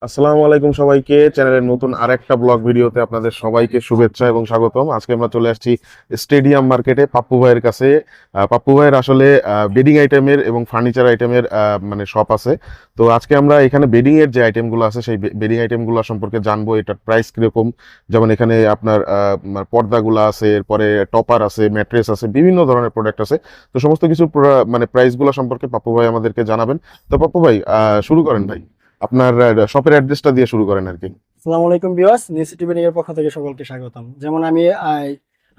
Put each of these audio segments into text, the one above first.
আসসালামু আলাইকুম সবাইকে, চ্যানেলের নতুন আরেকটা ব্লগ ভিডিওতে আপনাদের সবাইকে শুভেচ্ছা এবং স্বাগতম। আজকে আমরা চলে আসছি স্টেডিয়াম মার্কেটে পাপ্পু ভাইয়ের কাছে। পাপ্পু ভাইয়ের আসলে বেডিং আইটেমের এবং ফার্নিচার আইটেমের মানে শপ আছে। তো আজকে আমরা এখানে বেডিং এর যে আইটেমগুলো আছে সেই বেডিং আইটেমগুলো সম্পর্কে জানবো, এটার প্রাইস কিরকম। যেমন এখানে আপনার পর্দাগুলো আছে, এরপরে টপার আছে, ম্যাট্রেস আছে, বিভিন্ন ধরনের প্রোডাক্ট আছে। তো সমস্ত কিছু মানে প্রাইসগুলো সম্পর্কে পাপ্পু ভাই আমাদেরকে জানাবেন। তো পাপ্পু ভাই, শুরু করেন ভাই, আপনার শপের অ্যাড্রেসটা দিয়ে শুরু করেন আর কি। আসসালামু আলাইকুম ভিউয়ার্স, নিউ সিটি বেডিং এর পক্ষ থেকে সকলকে স্বাগতম। যেমন আমি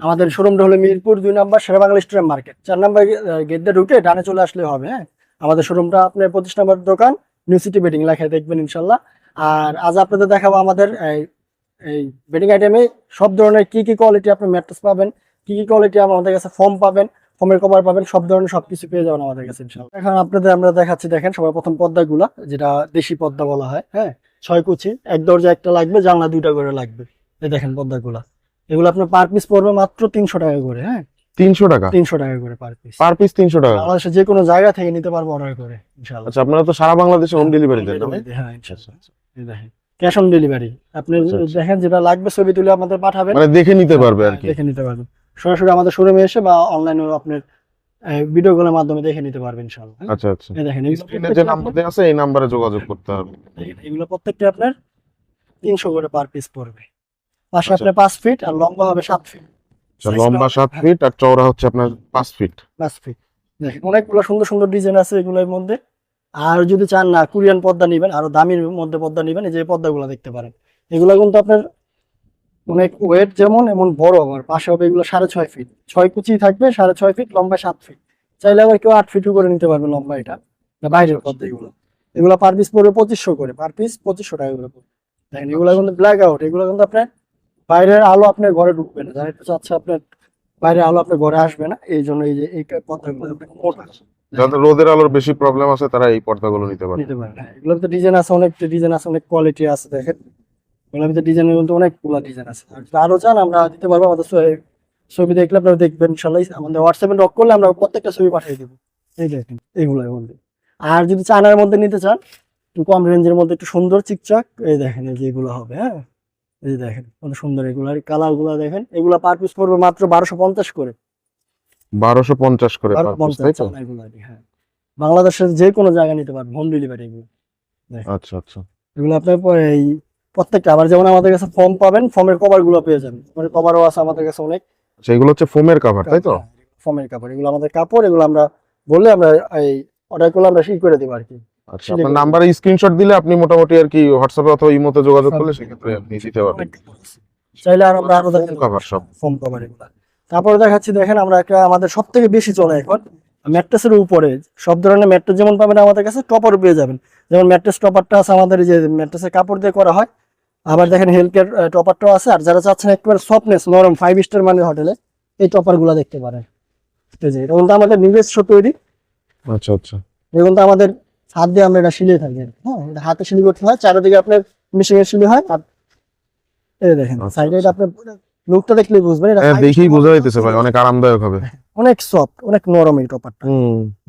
আমাদের শোরুমটা হলো মিরপুর 2 নম্বর শেরেবাংলা স্টেডিয়াম মার্কেট, 4 নম্বর গেট দিয়ে ঢুকে ডানে চলে আসলে হবে। হ্যাঁ, আমাদের শোরুমটা আপনার 25 নম্বর দোকান, নিউ সিটি বেডিং লেখায় দেখবেন ইনশাল্লাহ। আর আজ আপনাদের দেখাবো আমাদের এই বেডিং আইটেমে সব ধরনের কি কি কোয়ালিটি আপনি ম্যাট্রেস পাবেন, কি কি কোয়ালিটি আমাদের কাছে ফোম পাবেন, ফোমের কভার পাবেন, সব ধরনের সবকিছু পেয়ে যাবেন আমাদের কাছে ইনশাল্লাহ। এখন আপনাদের আমরা দেখাচ্ছি, দেখেন সবার প্রথম পর্দাগুলা, যেটা দেশি পর্দা বলা হয়। হ্যাঁ, 6 কুচি, এক দরজা একটা লাগবে, জানলা 2টা করে লাগবে। এই দেখেন পর্দাগুলা, এগুলো আপনার পার পিস পড়বে মাত্র 300 টাকা করে। হ্যাঁ, 300 টাকা? 300 টাকা করে পার পিস। পার পিস 300 টাকা? বাংলাদেশের যে কোনো জায়গা থেকে নিতে পারবো অর্ডার করে ইনশাআল্লাহ। আচ্ছা, আপনারা তো সারা বাংলাদেশে হোম ডেলিভারি দেন না ভাই? হ্যাঁ ইনশাআল্লাহ। এই দেখেন ক্যাশ অন ডেলিভারি, আপনি আচ্ছা, আচ্ছা। দেখেন যেটা লাগবে ছবি তুলে আমাদের পাঠাবেন, মানে দেখে নিতে পারবে আর কি? দেখে নিতে পারবেন। সরাসরি আমাদের শোরুমে এসে বা অনলাইনেও আপনার ভিডিও কলের মাধ্যমে দেখে নিতে পারবেন ইনশাআল্লাহ। হ্যাঁ? আচ্ছা, আচ্ছা। এই দেখেন স্ক্রিনে যে নাম্বার দেওয়া আছে এই নাম্বারে যোগাযোগ করতে হবে। এগুলো প্রত্যেকটা আপনার 300 করে পার পিস পড়বে। পাশে আচ্ছা। আপনার 5 ফিট আর লম্বা হবে 7 ফিট। আচ্ছা, লম্বা 7 ফিট আর চওড়া হচ্ছে আপনার 5 ফিট। 5 ফিট। দেখেন অনেকগুলো সুন্দর সুন্দর ডিজাইন আছে এগুলোর মধ্যে। আর যদি চান না কোরিয়ান পর্দা নিবেন, আরো দামির মধ্যে পর্দা নিবেন, এই যে পর্দাগুলো দেখতে পারেন, এগুলো কিন্তু আপনার অনেক ওয়েট যেমন এমন বড়। আবার পাশে হবে এগুলো 6.5 ফিট, 6 কুচি থাকবে, 6.5 ফিট লম্বা, 7 ফিট। চাইলে আবার কেউ 8 ফিটও করে নিতে পারবে লম্বা। এটা বাইরের পর্দা, এগুলো এগুলো পার পিস পড়বে 2500 করে, পার পিস 2500 টাকা করে পড়বে। দেখেন এগুলো কিন্তু ব্ল্যাক আউট, এগুলো কিন্তু আপনার বাইরের আলো আপনার ঘরে ঢুকবে না, যারা একটু চাচ্ছে আপনার বাইরের আলো আপনার ঘরে আসবে না, এই জন্য এই যে এই পর্দাগুলো আপনার মোটা যাদের রোদের আলোর বেশি প্রবলেম আছে তারা এই পর্দাগুলো নিতে পারে। নিতে পারেন। হ্যাঁ, এগুলোর ভিতরে ডিজাইন আছে, অনেক ডিজাইন আছে, অনেক কোয়ালিটি আছে। দেখেন এগুলোর ভিতরে ডিজাইনের কিন্তু অনেকগুলো ডিজাইন আছে। আর যদি আরো চান আমরা দিতে পারবো, আমাদের ছবি দেখলে আপনারা দেখবেন ইনশাল্লাহ। আমাদের হোয়াটসঅ্যাপে নক করলে আমরা প্রত্যেকটা ছবি পাঠিয়ে দেবো। এই দেখেন এগুলোর মধ্যে। আর যদি চায়নার মধ্যে নিতে চান, একটু কম রেঞ্জের মধ্যে, একটু সুন্দর চিকচাক, এই দেখেন এই যে এগুলো হবে। হ্যাঁ, এই দেখেন কত সুন্দর এগুলো, আর কালার গুলো দেখেন। এগুলো পার পিস পড়বে মাত্র 1250 করে। 1250 করে পার পিস, 1250 তাই তো? এগুলো। হ্যাঁ, বাংলাদেশের যে কোনো জায়গায় নিতে পারবেন, হোম ডেলিভারি এগুলো। আচ্ছা, আচ্ছা। এগুলো আপনার এই প্রত্যেকটা, আবার যেমন আমাদের কাছে ফোম পাবেন, ফোমের কভার গুলো পেয়ে যাবেন, ফোমের কভারও আছে আমাদের কাছে অনেক। আচ্ছা, এগুলো হচ্ছে ফোমের কভার, তাই তো? ফোমের কাপড়, এগুলো আমাদের কাপড়, এগুলো আমরা বললে আমরা এই অর্ডার করলে আমরা সেই করে দেবো আর কি। আচ্ছা, আপনার নাম্বারে স্ক্রিনশট দিলে আপনি মোটামুটি আর কি হোয়াটসঅ্যাপে অথবা ইমোতে যোগাযোগ করলে সেক্ষেত্রে আপনি দিতে পারবেন। চাইলে আর আমরা আরো দেখেন কভার সব। ফোম কভার এগুলো। তারপরে দেখাচ্ছি, দেখেন আমরা একটা আমাদের সব থেকে বেশি চলে এখন ম্যাট্রেসের উপরে সব ধরনের ম্যাট্রেস যেমন পাবেন আমাদের কাছে, টপারও পেয়ে যাবেন। যেমন ম্যাট্রেস টপারটা আছে আমাদের, এই যে ম্যাট্রেসের কাপড় দিয়ে করা হয়। আবার দেখেন হেলকেয়ার টপারটাও আছে। আর যারা চাচ্ছেন একবার সফটনেস নরম 5 স্টার মানের হোটেলে, এই টপার গুলা দেখতে পারেন। এই যে এটা কিন্তু আমাদের নিজস্ব তৈরি। আচ্ছা, আচ্ছা। এটা কিন্তু আমাদের হাত দিয়ে আমরা এটা সিলিয়ে থাকি। হ্যাঁ, এটা হাতে সিলি করতে হয়, চারিদিকে আপনার মেশিন এর সিলি হয়। আর এই দেখেন আচ্ছা, সাইডে আচ্ছা। আপনার লুকটা দেখলেই বুঝবেন এটা হ্যাঁ, 5 দেখেই star বোঝা যাইতেছে ভাই, অনেক আরামদায়ক হবে। অনেক সফট, অনেক নরম এই টপারটা।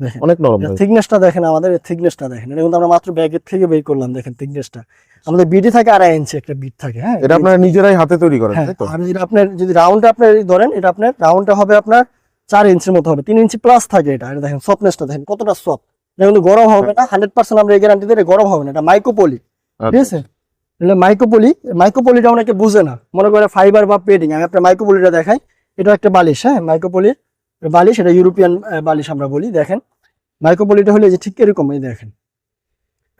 দেখেন অনেক নরম ভাই। থিকনেসটা দেখেন, আমাদের থিকনেসটা দেখেন। এটা কিন্তু আমরা মাত্র ব্যাগের থেকে বের করলাম। দেখেন থিকনেসটা আমাদের বিডি থাকে 2.5 ইঞ্চি একটা বিট থাকে। হ্যাঁ, এটা আপনারা নিজেরাই হাতে তৈরি করেন, হ্যাঁ। তাই তো? আর এটা আপনার যদি রাউন্ডটা আপনার ধরেন, এটা আপনার রাউন্ডটা হবে আপনার 4 ইঞ্চির মতো হবে, 3 ইঞ্চি প্লাস থাকে এটা। এটা দেখেন সফটনেসটা দেখেন কতটা সফট। এটা কিন্তু গরম হবে না, 100% আমরা এই গ্যারান্টি দিই, এটা গরম হবে না। এটা মাইক্রোপলি, ঠিক আছে? এটা মাইক্রোপলি। মাইক্রোপলিটা অনেকে বুঝে না, মনে করে ফাইবার বা পেডিং। আমি আপনার মাইক্রোপলিটা দেখাই। এটা একটা বালিশ। হ্যাঁ, মাইক্রোপলি বালিশ, এটা ইউরোপিয়ান বালিশ আমরা বলি। দেখেন মাইক্রোপলিটা হলে যে ঠিক এরকম, এই দেখেন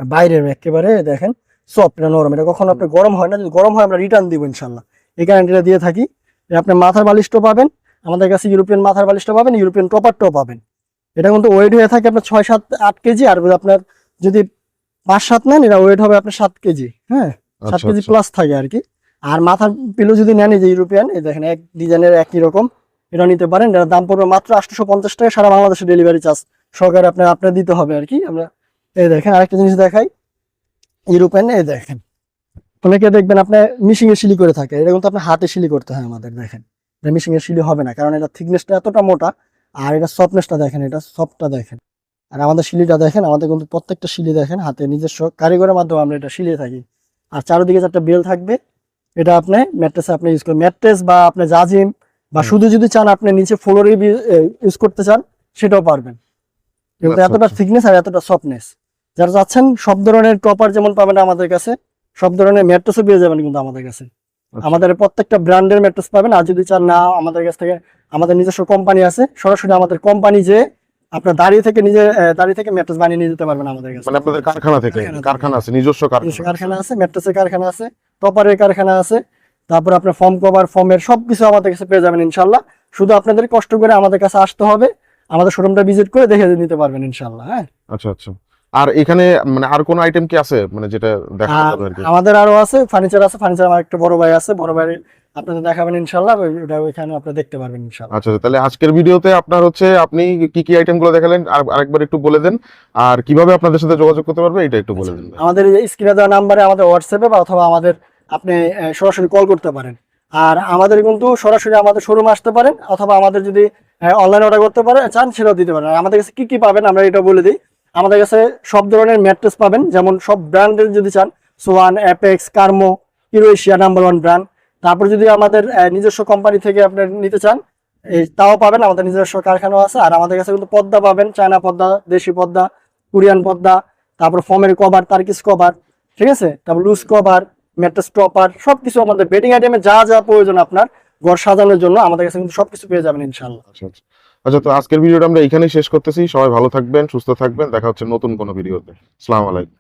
বাইরের একেবারে দেখেন সফট, এটা নরম। এটা কখনো আপনার গরম হয় না, যদি গরম হয় আমরা রিটার্ন দিব ইনশাল্লাহ, এই গ্যারান্টিটা দিয়ে থাকি। আপনার মাথার বালিশটাও পাবেন আমাদের কাছে, ইউরোপিয়ান মাথার বালিশটা পাবেন, ইউরোপিয়ান টপারটাও পাবেন। এটা কিন্তু ওয়েট হয়ে থাকে আপনার 6-7-8 কেজি। আর আপনার যদি 5-7 নেন, এটা ওয়েট হবে আপনার 7 কেজি। হ্যাঁ, 7 কেজি প্লাস থাকে আর কি। আর মাথার পিলো যদি নেন, এই যে ইউরোপিয়ান, এই দেখেন এক ডিজাইনের একই রকম, এটা নিতে পারেন। এটার দাম পড়বে মাত্র 850 টাকা, সারা বাংলাদেশে ডেলিভারি চার্জ সহকারে আপনার দিতে হবে আর কি। আমরা এই দেখেন আরেকটা জিনিস দেখাই, ইউরোপিয়ান। এই দেখেন অনেকে দেখবেন আপনার মিশিং এর শিলি করে থাকে, এটা কিন্তু আপনার হাতে শিলি করতে হয় আমাদের। দেখেন এটা মিশিং এর শিলি হবে না, কারণ এটা থিকনেসটা এতটা মোটা। আর এটা সফটনেসটা দেখেন, এটা সফটটা দেখেন। আর আমাদের শিলিটা দেখেন, আমাদের কিন্তু প্রত্যেকটা শিলি দেখেন হাতে নিজস্ব কারিগরের মাধ্যমে আমরা এটা শিলিয়ে থাকি। আর চারদিকে 4টা বেল থাকবে। এটা আপনি ম্যাট্রেসে আপনি ইউজ করবেন, ম্যাট্রেস বা আপনি জাজিম বা শুধু যদি চান আপনি নিচে ফ্লোরে ইউজ করতে চান সেটাও পারবেন। কিন্তু আচ্ছা, এতটা আচ্ছা। থিকনেস আর এতটা সফটনেস, যারা চাচ্ছেন সব ধরনের টপার যেমন পাবেন আমাদের কাছে, সব ধরনের ম্যাট্রেসও পেয়ে যাবেন কিন্তু আমাদের কাছে। আচ্ছা। আমাদের প্রত্যেকটা ব্র্যান্ডের ম্যাট্রেস পাবেন। আর যদি চান না আমাদের কাছ থেকে, আমাদের নিজস্ব কোম্পানি আছে, সরাসরি আমাদের কোম্পানি যে আপনার দাঁড়িয়ে থেকে ম্যাট্রেস বানিয়ে নিয়ে যেতে পারবেন আমাদের কাছে। মানে আপনাদের কারখানা থেকে, কারখানা থেকে। কারখানা আছে, নিজস্ব নিজস্ব কারখানা কারখানা আছে, ম্যাট্রেসের কারখানা আছে, টপারের কারখানা আছে, তারপর আপনার ফর্ম কভার, ফর্মের সবকিছু আমাদের কাছে পেয়ে যাবেন ইনশাল্লাহ। শুধু আপনাদের কষ্ট করে আমাদের কাছে আসতে হবে, আমাদের শোরুমটা ভিজিট করে দেখে নিতে পারবেন ইনশাল্লাহ। হ্যাঁ, আচ্ছা আচ্ছা। আর এখানে মানে আর কোন আইটেম কি আছে মানে যেটা দেখানো আর যাবে আর কি? আমাদের আরো আছে ফার্নিচার আছে, ফার্নিচার আমার একটা বড় ভাই আছে, বড় ভাই আপনাদের দেখাবেন ইনশাল্লাহ, ওটা ওইখানে আপনারা দেখতে পারবেন ইনশাল্লাহ। আচ্ছা আচ্ছা, তাহলে আজকের ভিডিওতে আপনার হচ্ছে আপনি কি কি আইটেম গুলো দেখালেন আর আরেকবার একটু বলে দেন, আর কিভাবে আপনাদের সাথে যোগাযোগ করতে পারবে এটা একটু বলে দেন। আমাদের এই স্ক্রিনে দেওয়া নাম্বারে আমাদের হোয়াটসঅ্যাপে বা অথবা আমাদের আপনি সরাসরি কল করতে পারেন। আর আমাদের কিন্তু সরাসরি আমাদের শোরুমে আসতে পারেন, অথবা আমাদের যদি অনলাইন অর্ডার করতে পারেন চান সেটাও দিতে পারেন। আর আমাদের কাছে কি কি পাবেন আমরা এটা বলে দিই। আমাদের কাছে সব ধরনের ম্যাট্রেস পাবেন, যেমন সব ব্র্যান্ডের যদি চান, সোয়ান, অ্যাপেক্স, কার্মো, ইউরোএশিয়া নাম্বার 1 ব্র্যান্ড। তারপর যদি আমাদের নিজস্ব কোম্পানি থেকে আপনি নিতে চান তাও পাবেন, আমাদের নিজস্ব কারখানাও আছে। আর আমাদের কাছে কিন্তু পর্দা পাবেন, চায়না পর্দা, দেশি পর্দা, কোরিয়ান পর্দা, তারপর ফোমের কভার, তার্কিস কভার, ঠিক আছে, তারপর লুজ কভার, ম্যাট্রেস টপার, সবকিছু আমাদের বেডিং আইটেমে যা যা প্রয়োজন আপনার ঘর সাজানোর জন্য আমাদের কাছে কিন্তু সবকিছু পেয়ে যাবেন ইনশাআল্লাহ। আচ্ছা আচ্ছা। আচ্ছা, তো আজকের ভিডিওটা আমরা এখানেই শেষ করতেছি। সবাই ভালো থাকবেন, সুস্থ থাকবেন, দেখা হচ্ছে নতুন কোনো ভিডিওতে। আসসালামু আলাইকুম।